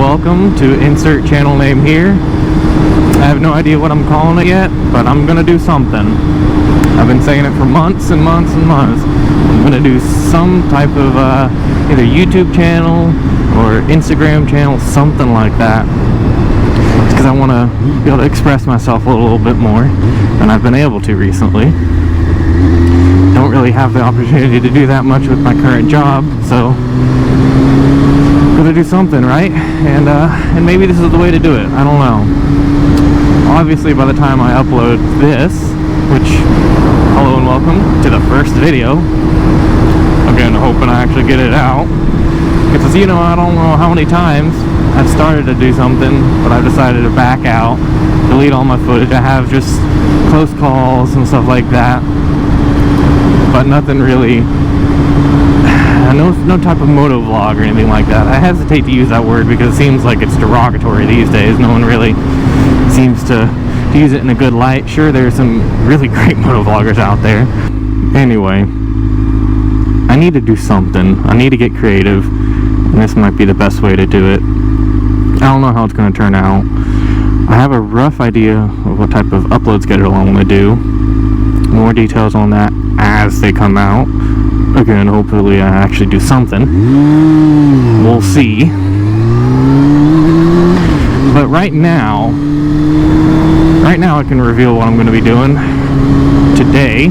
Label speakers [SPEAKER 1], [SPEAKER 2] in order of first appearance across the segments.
[SPEAKER 1] welcome to insert channel name here. I have no idea what I'm calling it yet, but I'm gonna do something. I've been saying it for months and months and months. I'm gonna do some type of either YouTube channel or Instagram channel, something like that. It's because I want to be able to express myself a little bit more than I've been able to recently. Don't really have the opportunity to do that much with my current job, so gotta do something, right? And maybe this is the way to do it. I don't know. Obviously, by the time I upload this, which, hello and welcome to the first video. Again, hoping I actually get it out. Because, you know, I don't know how many times I've started to do something, but I've decided to back out, delete all my footage. I have just close calls and stuff like that, but nothing really. No type of MotoVlog or anything like that. I hesitate to use that word because it seems like it's derogatory these days. No one really seems to use it in a good light. Sure, there's some really great motovloggers out there. Anyway, I need to do something. I need to get creative, and this might be the best way to do it. I don't know how it's going to turn out. I have a rough idea of what type of upload schedule I want to do. More details on that as they come out. Again, hopefully I actually do something. We'll see. But right now I can reveal what I'm going to be doing. Today,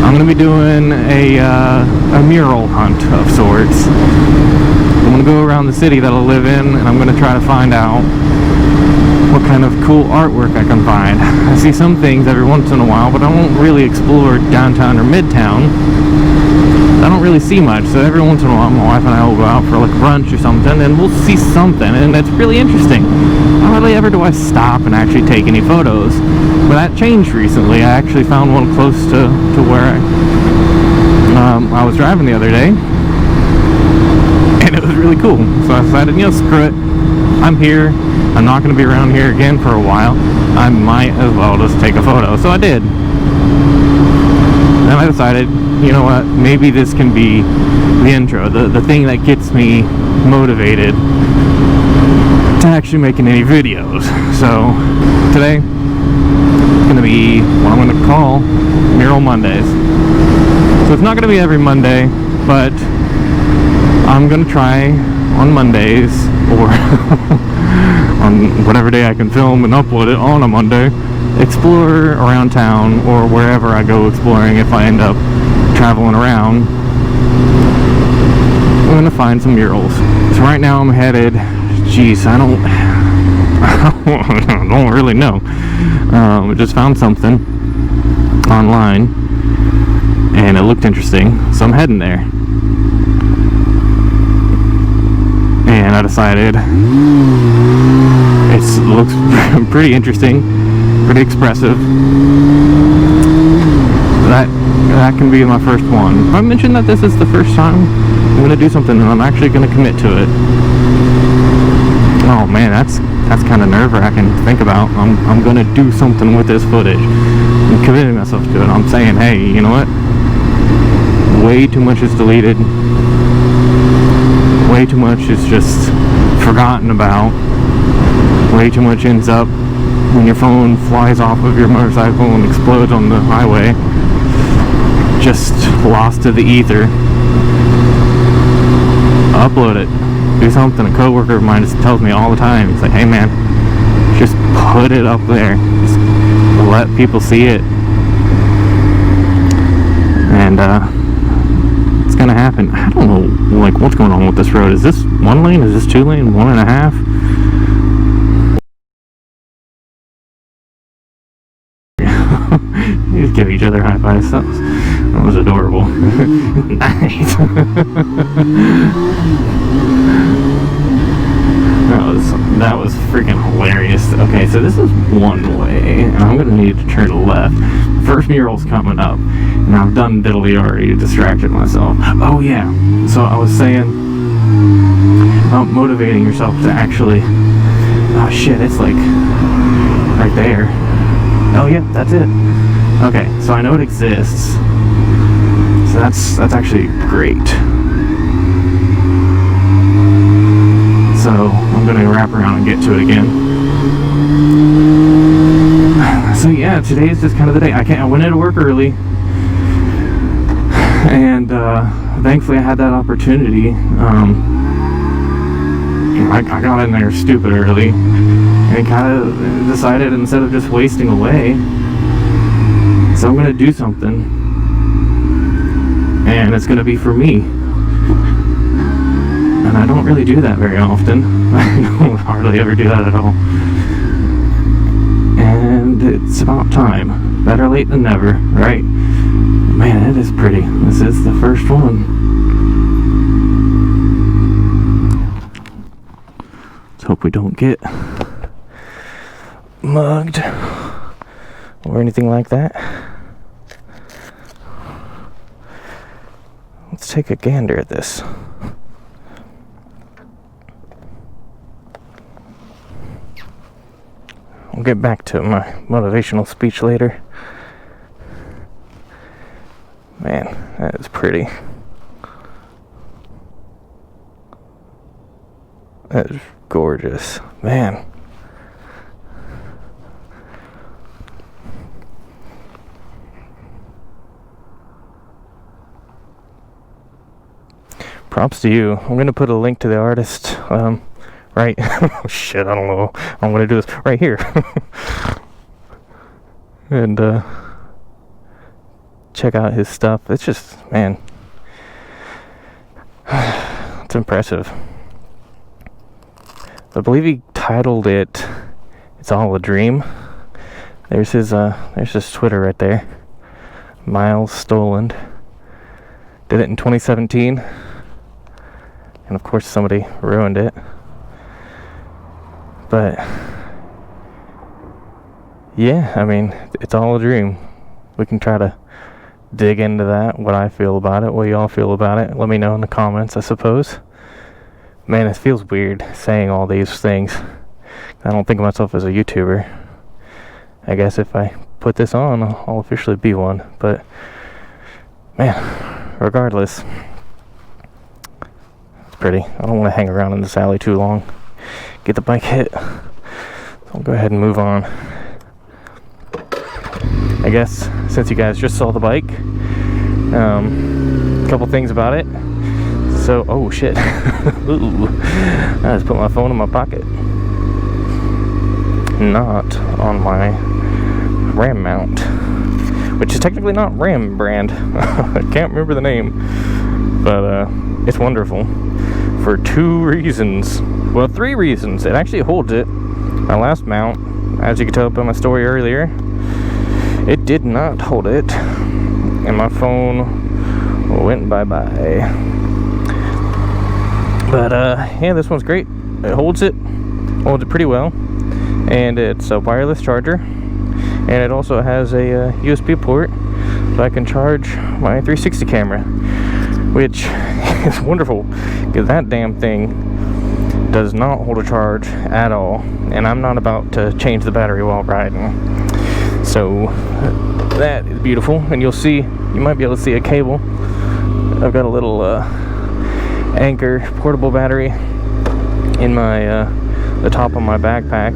[SPEAKER 1] I'm going to be doing a mural hunt of sorts. I'm going to go around the city that I live in, and I'm going to try to find out what kind of cool artwork I can find. I see some things every once in a while, but I won't really explore downtown or midtown. I don't really see much, so every once in a while my wife and I will go out for like brunch or something, and we'll see something, and it's really interesting. Hardly ever do I stop and actually take any photos, but that changed recently. I actually found one close to where I was driving the other day, and it was really cool. So I decided, you know, screw it. I'm here. I'm not going to be around here again for a while. I might as well just take a photo. So I did. Then I decided, you know what, maybe this can be the intro, the thing that gets me motivated to actually making any videos. So today it's going to be what I'm going to call Mural Mondays. So it's not going to be every Monday, but I'm going to try on Mondays, or on whatever day I can film and upload it on a Monday, explore around town or wherever I go exploring. If I end up traveling around, I'm going to find some murals. So right now I'm headed, geez, I don't really know. I just found something online and it looked interesting, so I'm heading there. And I decided it looks pretty interesting, pretty expressive. That can be my first one. If I mentioned that this is the first time I'm going to do something and I'm actually going to commit to it. Oh man, that's kind of nerve-wracking to think about. I'm going to do something with this footage. I'm committing myself to it. I'm saying, hey, you know what? Way too much is deleted. Way too much is just forgotten about. Way too much ends up when your phone flies off of your motorcycle and explodes on the highway. Just lost to the ether. Upload it. Do something. A coworker of mine just tells me all the time. He's like, hey man, just put it up there. Just let people see it. And it's gonna happen. I don't know, like, what's going on with this road. Is this one lane? Is this 2 lane? 1.5? You just give each other high fives. That was adorable. Nice. That was freaking hilarious. Okay, so this is one way, and I'm gonna need to turn left. First mural's coming up, and I've done diddly already, distracted myself. Oh yeah, so I was saying about motivating yourself to actually, oh shit, it's like right there. Oh yeah, that's it. Okay, so I know it exists, so that's actually great. So I'm gonna wrap around and get to it again. So yeah, today is just kind of the day. I went into work early, and thankfully I had that opportunity. I got in there stupid early, and kind of decided instead of just wasting away, so I'm gonna do something, and it's gonna be for me. And I don't really do that very often. I don't hardly ever do that at all. And it's about time. Better late than never, right? Man, it is pretty. This is the first one. Let's hope we don't get mugged or anything like that. Let's take a gander at this. I'll get back to my motivational speech later. Man, that is pretty. That is gorgeous. Man. Props to you. I'm going to put a link to the artist. Right? Oh, shit, I don't know. I'm going to do this right here. And, check out his stuff. It's just, man. It's impressive. I believe he titled it, "It's All a Dream." There's his Twitter right there. Miles Stolen. Did it in 2017. And of course somebody ruined it. But yeah, I mean, it's all a dream. We can try to dig into that, what I feel about it, what y'all feel about it. Let me know in the comments, I suppose. Man, it feels weird saying all these things. I don't think of myself as a YouTuber. I guess if I put this on, I'll officially be one. But man, regardless, it's pretty. I don't want to hang around in this alley too long. Get the bike hit. So I'll go ahead and move on. I guess since you guys just saw the bike, a couple things about it. So, oh shit. Ooh, I just put my phone in my pocket. Not on my RAM mount, which is technically not RAM brand. I can't remember the name, but it's wonderful for 2 reasons. Well, 3 reasons. It actually holds it. My last mount, as you can tell by my story earlier, it did not hold it, and my phone went bye-bye. But yeah, this one's great. It holds it pretty well, and it's a wireless charger, and it also has a USB port, so I can charge my 360 camera, which is wonderful, because that damn thing does not hold a charge at all, and I'm not about to change the battery while riding. So that is beautiful, and you might be able to see a cable. I've got a little Anchor portable battery in my the top of my backpack,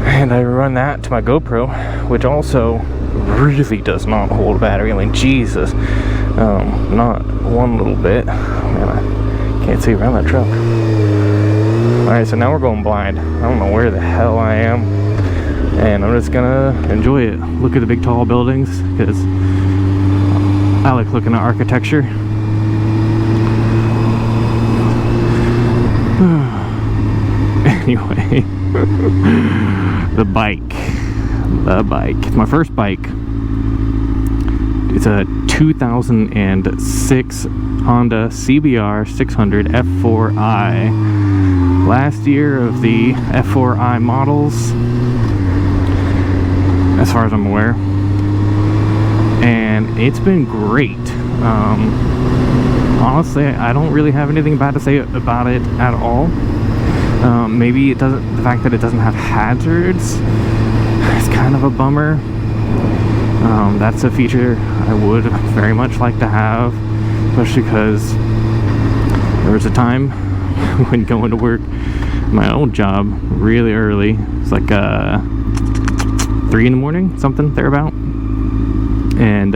[SPEAKER 1] and I run that to my GoPro, which also really does not hold a battery. I mean, Jesus, not one little bit. Man, I can't see around that truck. Alright, so now we're going blind. I don't know where the hell I am, and I'm just gonna enjoy it. Look at the big tall buildings, because I like looking at architecture. Anyway, the bike. It's my first bike. It's a 2006 Honda CBR600F4i. Last year of the F4i models, as far as I'm aware, and it's been great. Honestly, I don't really have anything bad to say about it at all. Maybe the fact that it doesn't have hazards is kind of a bummer. That's a feature I would very much like to have, especially because there was a time when going to work my old job really early. It's like 3 in the morning, something thereabout. And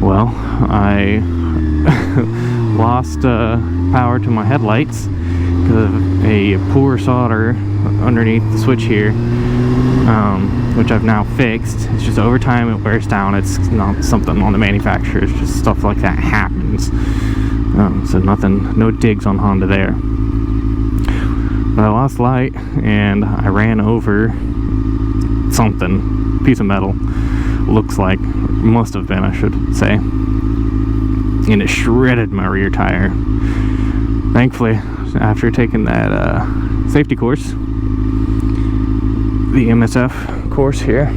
[SPEAKER 1] well, I lost power to my headlights because of a poor solder underneath the switch here, which I've now fixed. It's just over time it wears down. It's not something on the manufacturer. It's just stuff like that happens. So nothing, no digs on Honda there. But I lost light and I ran over something, piece of metal, looks like, must have been, I should say, and it shredded my rear tire. Thankfully, after taking that safety course, the MSF course here,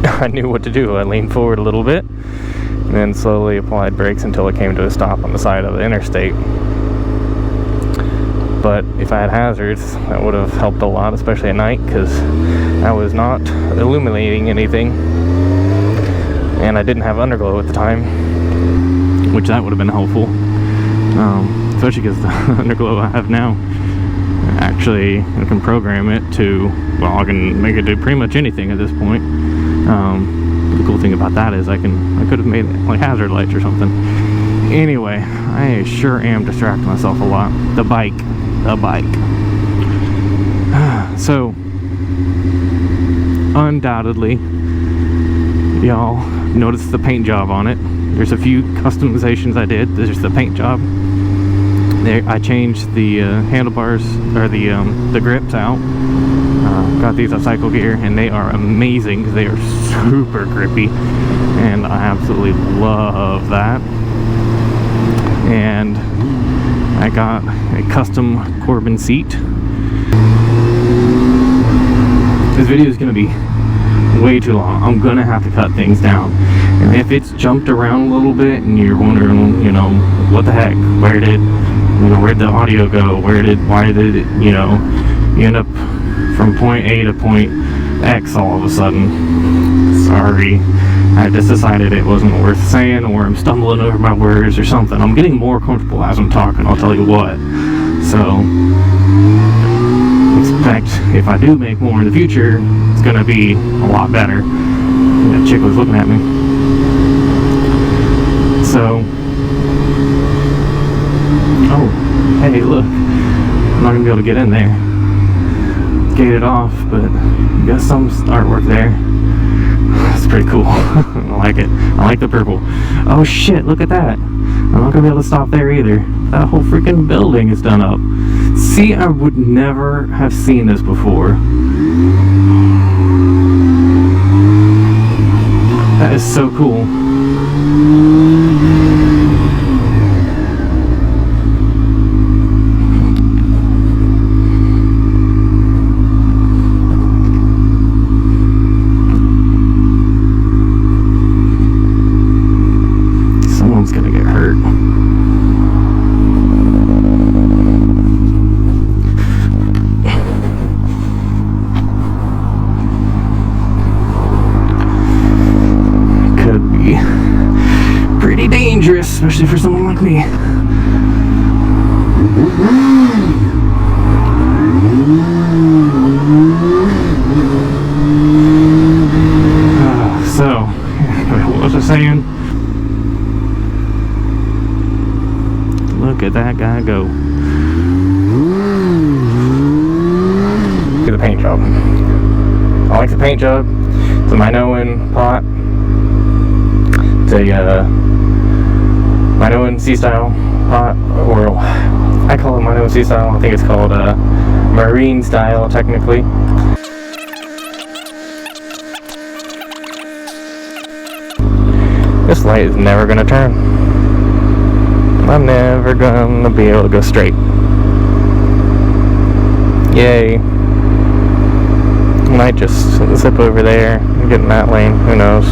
[SPEAKER 1] I knew what to do. I leaned forward a little bit and then slowly applied brakes until it came to a stop on the side of the interstate. But if I had hazards, that would have helped a lot, especially at night, because I was not illuminating anything and I didn't have underglow at the time, which that would have been helpful, especially because the underglow I have now, actually I can program it to, well, I can make it do pretty much anything at this point. The cool thing about that is I could have made it like hazard lights or something. Anyway, I sure am distracting myself a lot. The bike. So, undoubtedly, y'all notice the paint job on it. There's a few customizations I did. There's the paint job. There, I changed the handlebars, or the grips out. Got these at Cycle Gear, and they are amazing because they are super grippy, and I absolutely love that. And I got a custom Corbin seat. This video is going to be way too long. I'm going to have to cut things down. And if it's jumped around a little bit and you're wondering, you know, what the heck, where'd the audio go? Why did it, you know, you end up from point A to point X all of a sudden? Sorry. I just decided it wasn't worth saying, or I'm stumbling over my words or something. I'm getting more comfortable as I'm talking, I'll tell you what. So, expect if I do make more in the future, it's going to be a lot better. That chick was looking at me. So, oh, hey, look. I'm not going to be able to get in there. Gated off, but got some artwork there. It's pretty cool. I like it. I like the purple. Oh shit, look at that. I'm not gonna be able to stop there either. That whole freaking building is done up. See, I would never have seen this before. That is so cool. Especially for someone like me. So, what was I saying? Look at that guy go. Look at the paint job. I like the paint job. It's a Minoan pot. It's a Minoan C-style pot, or I call it Minoan C-style. I think it's called Marine style, technically. This light is never gonna turn. I'm never gonna be able to go straight. Yay. Might just zip over there and get in that lane, who knows.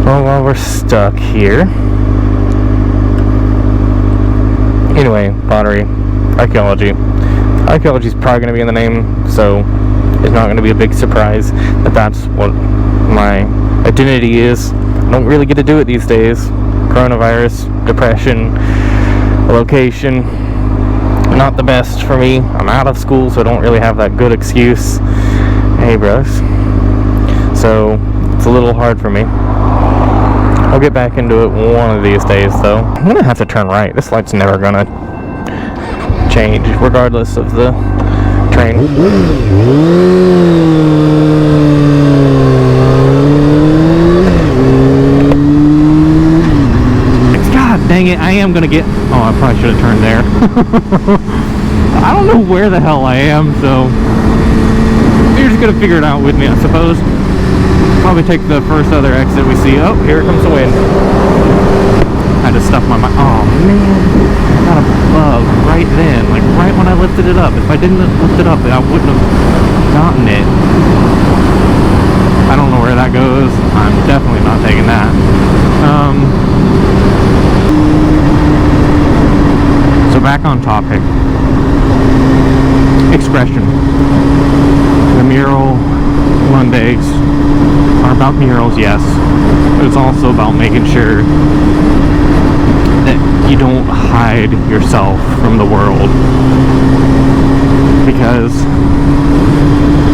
[SPEAKER 1] Well, while we're stuck here. Anyway, pottery, archaeology. Archaeology is probably going to be in the name, so it's not going to be a big surprise that that's what my identity is. I don't really get to do it these days. Coronavirus, depression, location. Not the best for me. I'm out of school, so I don't really have that good excuse. Hey, bros. So it's a little hard for me. I'll get back into it one of these days, though. I'm gonna have to turn right. This light's never gonna change, regardless of the train. God dang it, I am gonna get... Oh, I probably should have turned there. I don't know where the hell I am, so... You're just gonna figure it out with me, I suppose. Probably take the first other exit we see. Oh, here comes the wind. I had to stuff my mind. Oh man, I got a bug right then, like right when I lifted it up. If I didn't lift it up, I wouldn't have gotten it. I don't know where that goes. I'm definitely not taking that. So back on topic. Expression. The mural Mondays are about murals, yes, but it's also about making sure that you don't hide yourself from the world, because,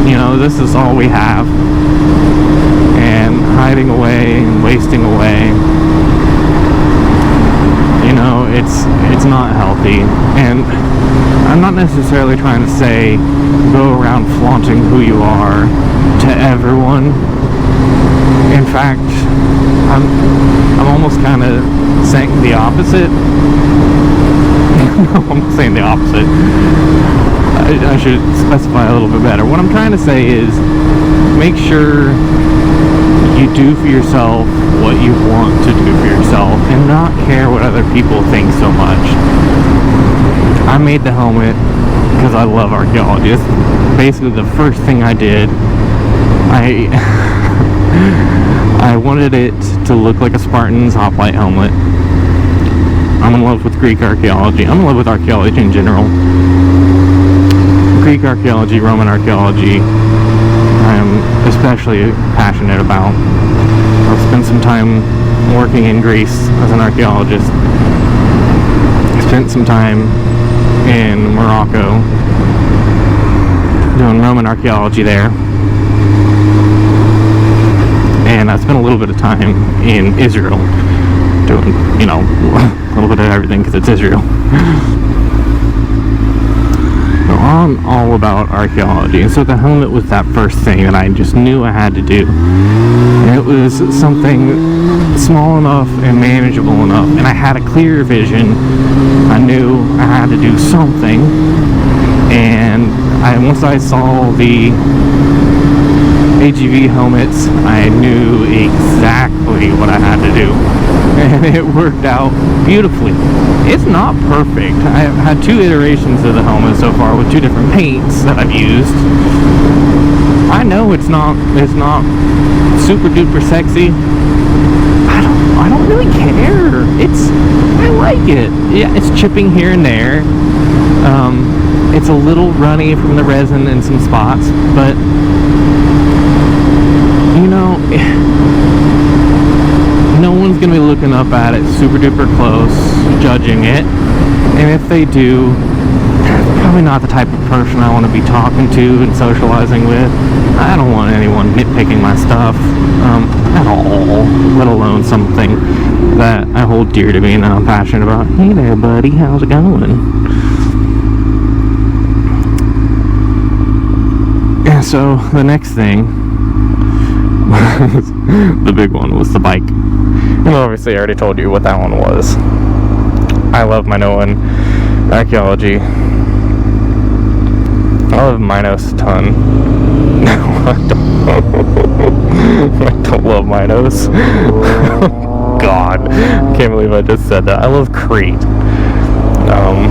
[SPEAKER 1] you know, this is all we have, and hiding away and wasting away, you know, it's not healthy. And I'm not necessarily trying to say go around flaunting who you are to everyone. In fact, I'm almost kind of saying the opposite. No, I'm saying the opposite. I should specify a little bit better. What I'm trying to say is make sure you do for yourself what you want to do for yourself and not care what other people think so much. I made the helmet because I love archaeology. It's basically the first thing I did. I wanted it to look like a Spartan's hoplite helmet. I'm in love with Greek archaeology. I'm in love with archaeology in general. Greek archaeology, Roman archaeology, I'm especially passionate about. I've spent some time working in Greece as an archaeologist. I spent some time in Morocco doing Roman archaeology there. And I spent a little bit of time in Israel doing, you know, a little bit of everything because it's Israel. So I'm all about archaeology, and so the helmet was that first thing that I just knew I had to do. And it was something small enough and manageable enough, and I had a clear vision. I knew I had to do something, and once I saw the AGV helmets, I knew exactly what I had to do, and it worked out beautifully. It's not perfect. I've had 2 iterations of the helmet so far with 2 different paints that I've used. I know it's not super duper sexy. I don't really care. I like it. Yeah, it's chipping here and there. It's a little runny from the resin in some spots, but you know, no one's going to be looking up at it super duper close, judging it. And if they do, probably not the type of person I want to be talking to and socializing with. I don't want anyone nitpicking my stuff at all, let alone something that I hold dear to me and that I'm passionate about. Hey there, buddy, how's it going? And so the next thing, the big one, was the bike. And obviously I already told you what that one was. I love Minoan archaeology. I love Minos a ton. No, I don't love Minos. God, I can't believe I just said that. I love Crete. Oh,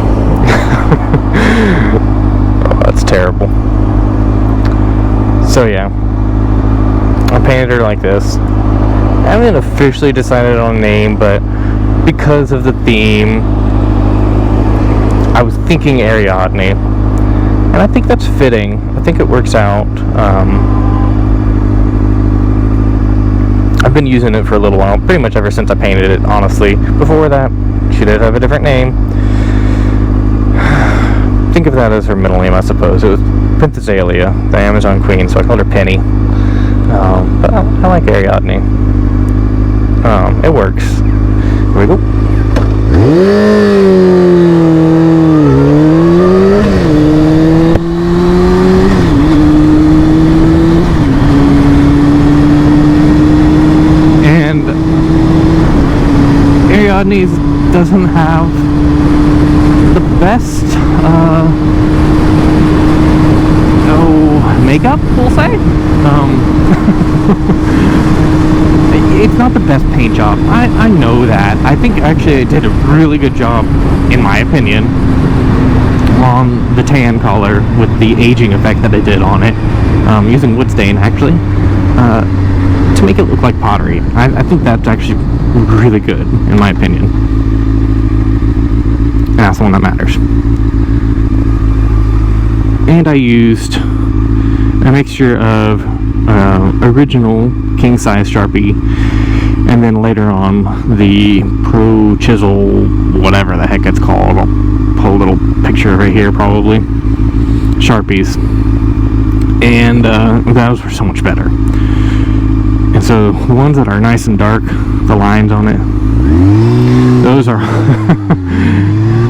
[SPEAKER 1] that's terrible. So yeah, I painted her like this. I haven't officially decided on a name, but because of the theme, I was thinking Ariadne, and I think that's fitting. I think it works out. I've been using it for a little while, pretty much ever since I painted it, honestly. Before that, she did have a different name, think of that as her middle name, I suppose. It was Princess Azalea, the Amazon Queen, so I called her Penny. But I like Ariadne. It works. Here we go. And Ariadne doesn't have the best makeup, we'll say. It's not the best paint job. I know that. I think actually it did a really good job, in my opinion, on the tan color with the aging effect that it did on it, using wood stain actually, to make it look like pottery. I think that's actually really good, in my opinion. And that's the one that matters. And I used a mixture of original king-size Sharpie, and then later on the Pro Chisel, whatever the heck it's called. I'll pull a little picture right here, probably. Sharpies. And those were so much better. And so the ones that are nice and dark, the lines on it, those are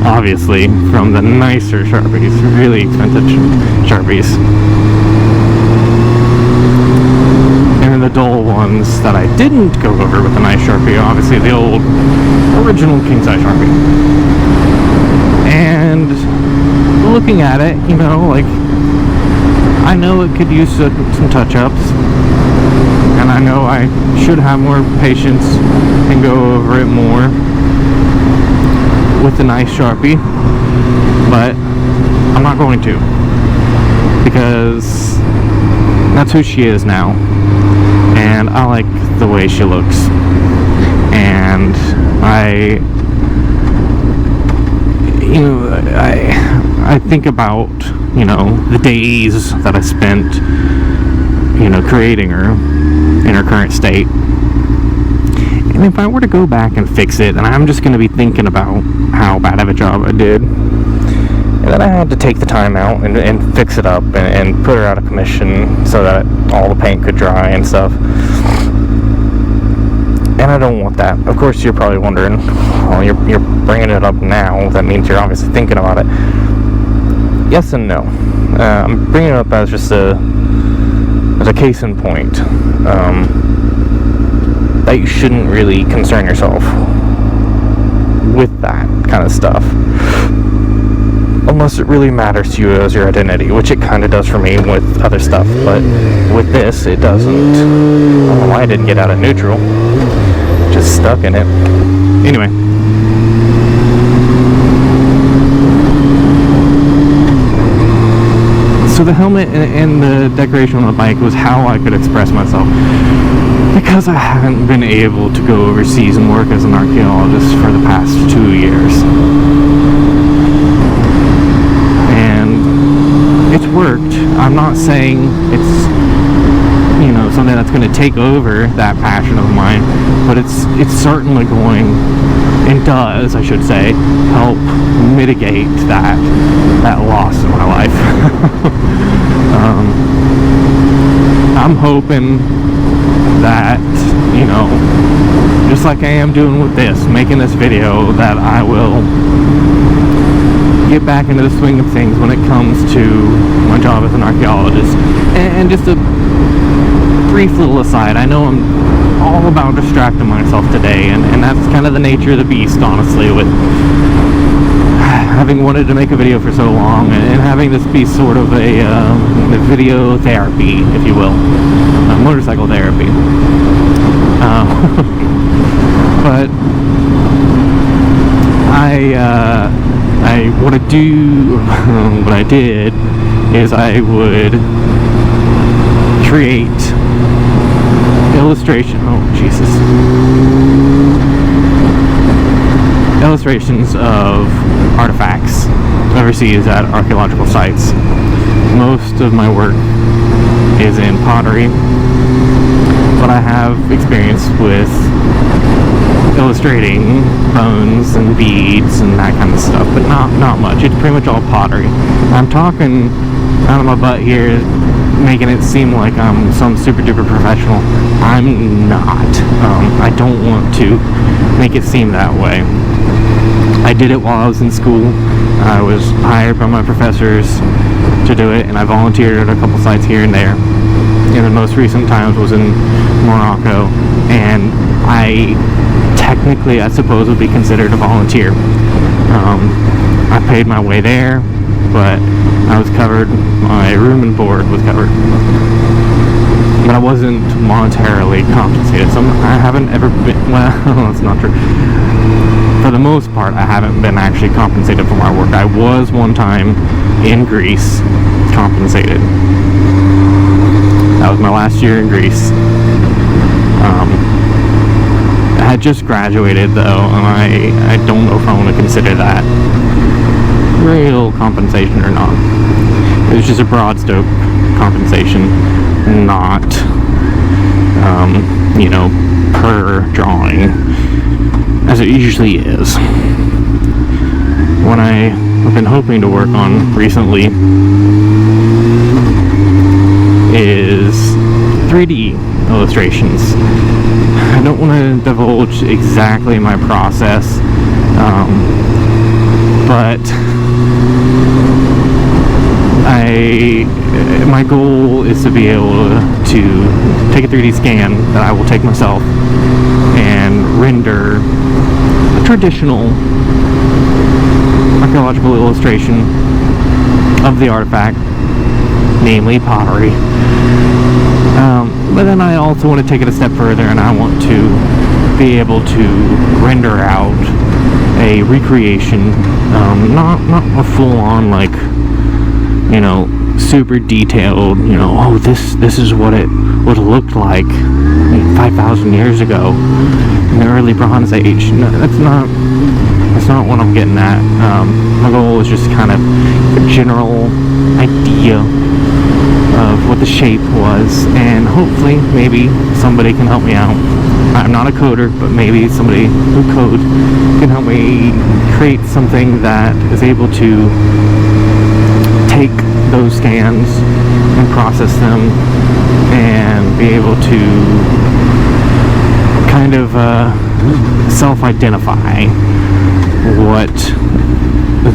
[SPEAKER 1] obviously from the nicer Sharpies, really expensive Sharpies. The dull ones that I didn't go over with a nice Sharpie, obviously the old original king-size Sharpie. And looking at it, you know, like, I know it could use some touch-ups, and I know I should have more patience and go over it more with the nice Sharpie, but I'm not going to, because that's who she is now. And I like the way she looks, and I think about, you know, the days that I spent, you know, creating her in her current state. And if I were to go back and fix it, and I'm just going to be thinking about how bad of a job I did, and then I had to take the time out and fix it up and put her out of commission so that all the paint could dry and stuff. And I don't want that. Of course, you're probably wondering, well, you're bringing it up now. That means you're obviously thinking about it. Yes and no. I'm bringing it up as just a case in point. That you shouldn't really concern yourself with that kind of stuff, unless it really matters to you as your identity, which it kind of does for me with other stuff, but with this, it doesn't. I don't know why I didn't get out of neutral. Just stuck in it. Anyway. So the helmet and the decoration on the bike was how I could express myself. Because I haven't been able to go overseas and work as an archaeologist for the past 2 years. It's worked. I'm not saying it's, you know, something that's going to take over that passion of mine, but it's certainly going, and does, I should say, help mitigate that loss in my life. I'm hoping that, you know, just like I am doing with this, making this video, that I will get back into the swing of things when it comes to my job as an archaeologist. And just a brief little aside, I know I'm all about distracting myself today, and that's kind of the nature of the beast, honestly, with having wanted to make a video for so long and having this be sort of a video therapy, if you will, motorcycle therapy. But what I did is I would create illustrations of artifacts overseas at archaeological sites. Most of my work is in pottery, but I have experience with illustrating bones and beads and that kind of stuff, but not much. It's pretty much all pottery. I'm talking out of my butt here, making it seem like I'm some super duper professional. I'm not. I don't want to make it seem that way. I did it while I was in school. I was hired by my professors to do it, and I volunteered at a couple sites here and there. And the most recent times was in Morocco, and I technically, I suppose, would be considered a volunteer. I paid my way there, but I was covered, my room and board was covered. But I wasn't monetarily compensated, so I haven't ever been, well, that's not true. For the most part, I haven't been actually compensated for my work. I was one time in Greece compensated. That was my last year in Greece. I had just graduated though, and I don't know if I want to consider that real compensation or not. It was just a broad stroke compensation, not, you know, per drawing, as it usually is. What I've been hoping to work on recently is 3D illustrations. I don't want to divulge exactly my process, but my goal is to be able to take a 3D scan that I will take myself and render a traditional archaeological illustration of the artifact, namely pottery. But then I also want to take it a step further, and I want to be able to render out a recreation, not a full-on, like, you know, super detailed, you know, oh, this is what it would have looked like 5,000 years ago in the early Bronze Age. No, that's not what I'm getting at. My goal is just kind of a general idea of what the shape was, and hopefully maybe somebody can help me out. I'm not a coder, but maybe somebody who codes can help me create something that is able to take those scans and process them and be able to kind of self-identify what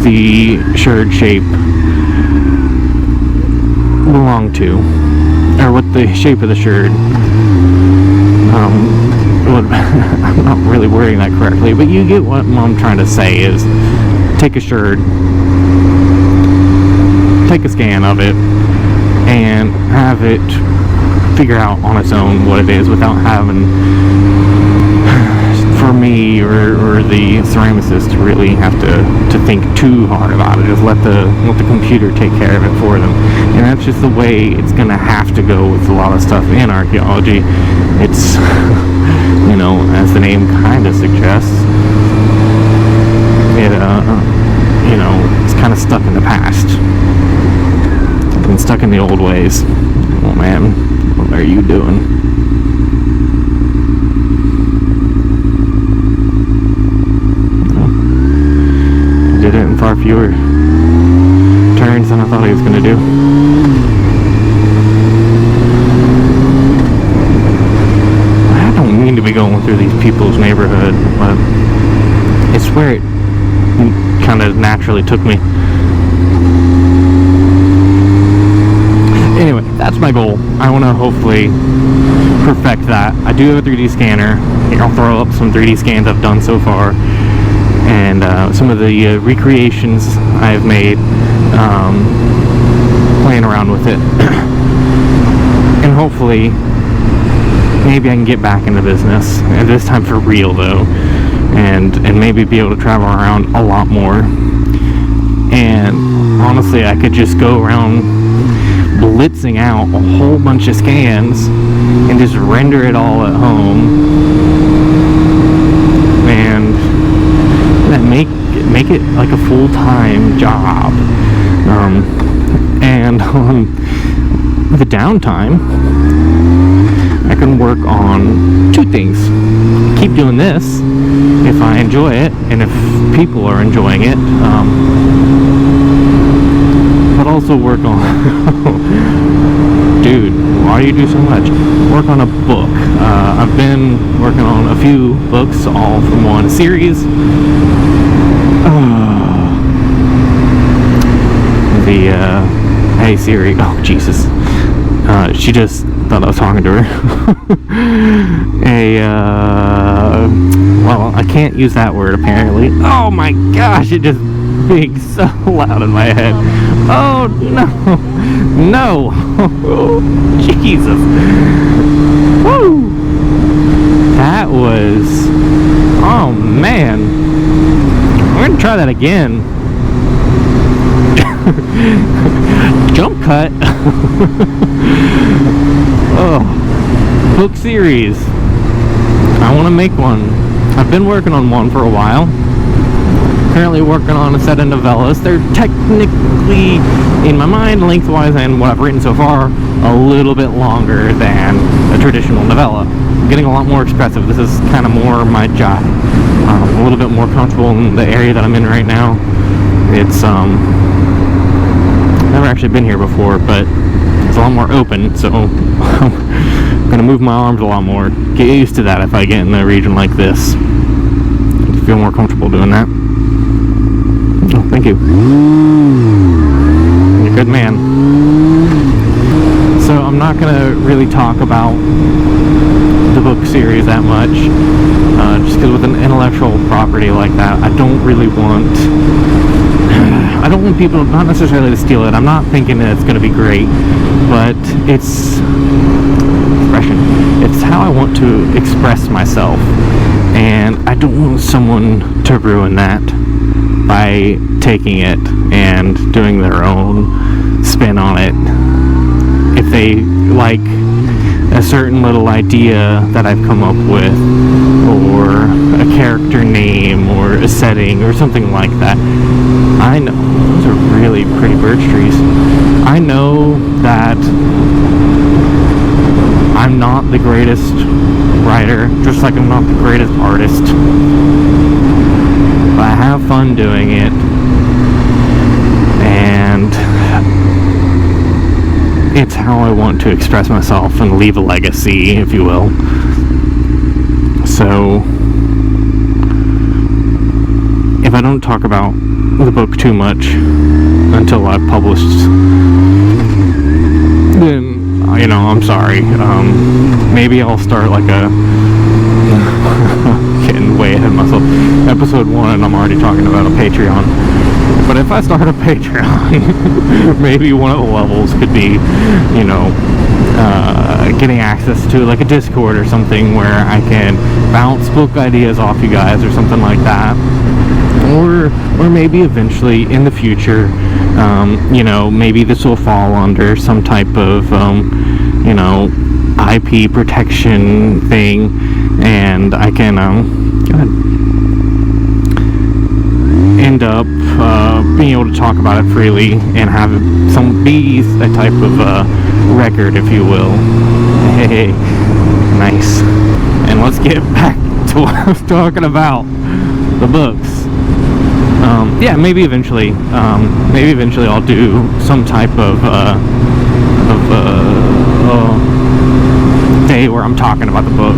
[SPEAKER 1] the sherd shape belonged to, or what the shape of the sherd I'm not really wording that correctly, but you get what I'm trying to say is take a sherd, take a scan of it, and have it figure out on its own what it is without having, for me or the ceramicist, to really have to think too hard about it. Just let the computer take care of it for them. And that's just the way it's gonna have to go with a lot of stuff in archaeology. It's you know, as the name kind of suggests, it you know, it's kind of stuck in the past and stuck in the old ways. Oh man, what are you doing? Did it in far fewer turns than I thought he was going to do. I don't mean to be going through these people's neighborhood, but it's where it kind of naturally took me. Anyway, that's my goal. I want to hopefully perfect that. I do have a 3D scanner. I'll throw up some 3D scans I've done so far, and some of the recreations I've made, playing around with it. And hopefully maybe I can get back into business, and this time for real though, and maybe be able to travel around a lot more. And honestly, I could just go around blitzing out a whole bunch of scans and just render it all at home, and then make it like a full-time job. And on the downtime, I can work on two things. Keep doing this if I enjoy it, and if people are enjoying it, also work on dude, why do you do so much? Work on a book. I've been working on a few books, all from one series. Hey Siri. Oh Jesus. She just thought I was talking to her. Well, I can't use that word apparently. Oh my gosh, it just being so loud in my head. Oh no. No. Jesus. Woo. That was, oh man. We're gonna try that again. Jump cut. Oh, book series. I want to make one. I've been working on one for a while. Currently working on a set of novellas. They're technically, in my mind, lengthwise and what I've written so far, a little bit longer than a traditional novella. I'm getting a lot more expressive. This is kind of more my job. A little bit more comfortable in the area that I'm in right now. It's never actually been here before, but it's a lot more open, so I'm gonna move my arms a lot more. Get used to that if I get in a region like this. I feel more comfortable doing that. Oh, thank you. You're a good man. So I'm not gonna really talk about the book series that much, just because with an intellectual property like that, I don't want people, not necessarily to steal it. I'm not thinking that it's going to be great, but it's expression. It's how I want to express myself, and I don't want someone to ruin that by taking it and doing their own spin on it. If they like a certain little idea that I've come up with, or a character name, or a setting, or something like that, I know, those are really pretty birch trees. I know that I'm not the greatest writer, just like I'm not the greatest artist, but I have fun doing it, and it's how I want to express myself and leave a legacy, if you will. So, if I don't talk about the book too much until I've published, then, you know, I'm sorry. Maybe I'll start like a getting way ahead of myself. Episode 1, I'm already talking about a Patreon. But if I start a Patreon, maybe one of the levels could be, you know, getting access to like a Discord or something where I can bounce book ideas off you guys or something like that. Or maybe eventually in the future, you know, maybe this will fall under some type of, you know, IP protection thing, and I can, go ahead, end up being able to talk about it freely and have be a type of record, if you will. Hey, nice. And let's get back to what I was talking about, the books. Yeah, maybe eventually I'll do some type of day where I'm talking about the book,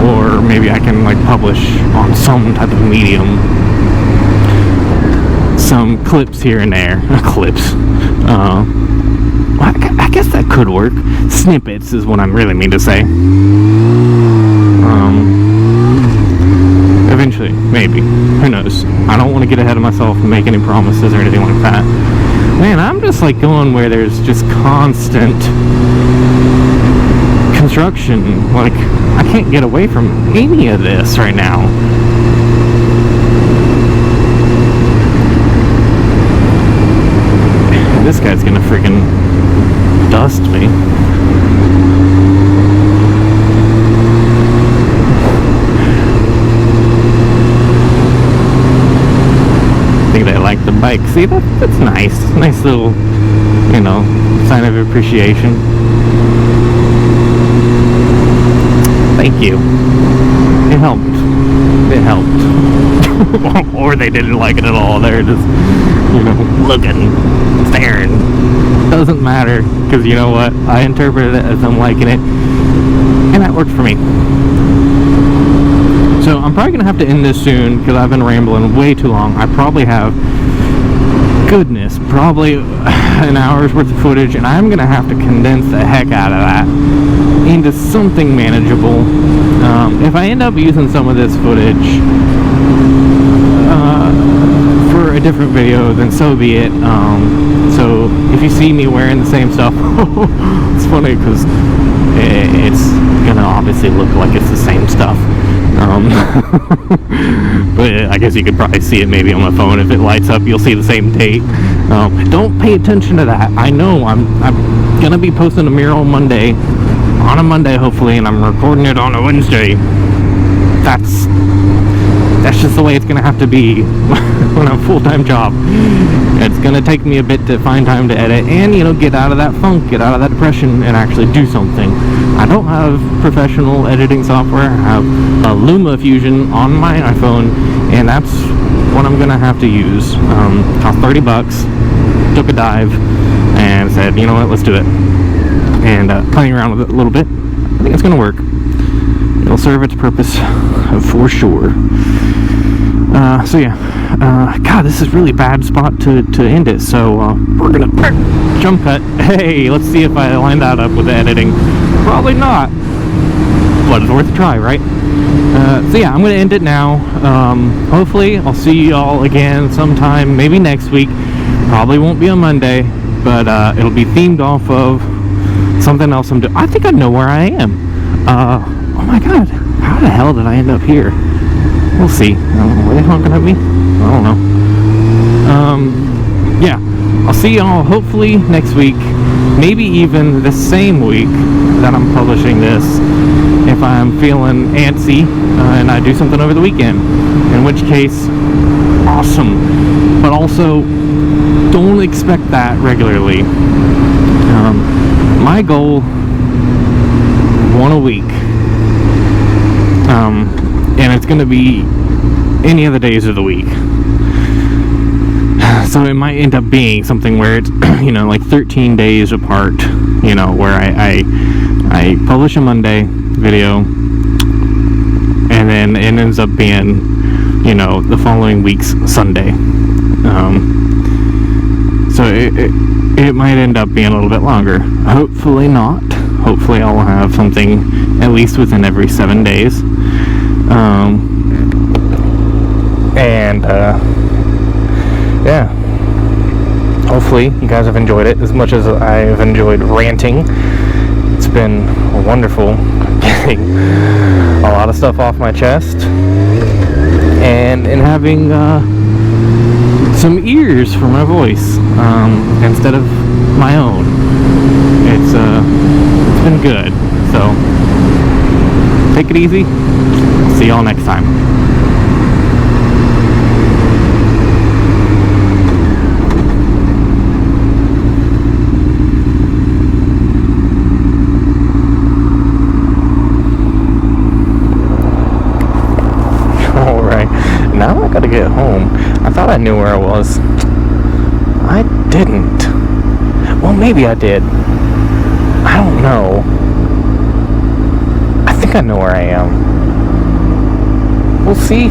[SPEAKER 1] or maybe I can like publish on some type of medium some clips here and there. Clips. I guess that could work. Snippets is what I really mean to say. Eventually, maybe. Who knows? I don't want to get ahead of myself and make any promises or anything like that. Man, I'm just like going where there's just constant construction. Like, I can't get away from any of this right now. This guy's gonna freaking dust me. I think they like the bike. See, that's nice. Nice little, you know, sign of appreciation. Thank you. It helped. It helped. Or they didn't like it at all. They're just you know, looking, staring. Doesn't matter, because you know what? I interpreted it as I'm liking it, and that worked for me. So I'm probably going to have to end this soon, because I've been rambling way too long. I probably have, goodness, probably an hour's worth of footage, and I'm going to have to condense the heck out of that into something manageable. If I end up using some of this footage for a different video, then so be it. So if you see me wearing the same stuff, it's funny because it's gonna obviously look like it's the same stuff. But I guess you could probably see it maybe on my phone. If it lights up, you'll see the same date. Don't pay attention to that. I know I'm gonna be posting a mural Monday, on a Monday hopefully, and I'm recording it on a Wednesday. That's just the way it's gonna have to be when I'm a full-time job. It's gonna take me a bit to find time to edit and, you know, get out of that funk, get out of that depression, and actually do something. I don't have professional editing software. I have a LumaFusion on my iPhone, and that's what I'm gonna have to use. Cost $30. Took a dive and said, you know what, let's do it. And playing around with it a little bit, I think it's gonna work. It'll serve its purpose for sure. So yeah, God, this is really bad spot to end it. So we're gonna jump cut. Hey, let's see if I line that up with the editing. Probably not, but it's worth a try, right? So yeah, I'm gonna end it now. Hopefully, I'll see y'all again sometime, maybe next week. Probably won't be on Monday, but it'll be themed off of something else I'm doing. I think I know where I am. Oh my God, how the hell did I end up here? We'll see. Were they honking at me? I don't know. Yeah, I'll see y'all hopefully next week, maybe even the same week that I'm publishing this, if I'm feeling antsy and I do something over the weekend, in which case, awesome. But also, don't expect that regularly. My goal, one a week. And it's going to be any of the days of the week. So it might end up being something where it's, you know, like 13 days apart, you know, where I publish a Monday video, and then it ends up being, you know, the following week's Sunday. So it might end up being a little bit longer. Hopefully not. Hopefully I'll have something at least within every 7 days. Yeah, hopefully you guys have enjoyed it as much as I've enjoyed ranting. It's been wonderful getting a lot of stuff off my chest and having some ears for my voice instead of my own. It's been good. So take it easy. See y'all next time. Alright, now I gotta get home. I thought I knew where I was. I didn't. Well, maybe I did. I don't know. I think I know where I am. We'll see.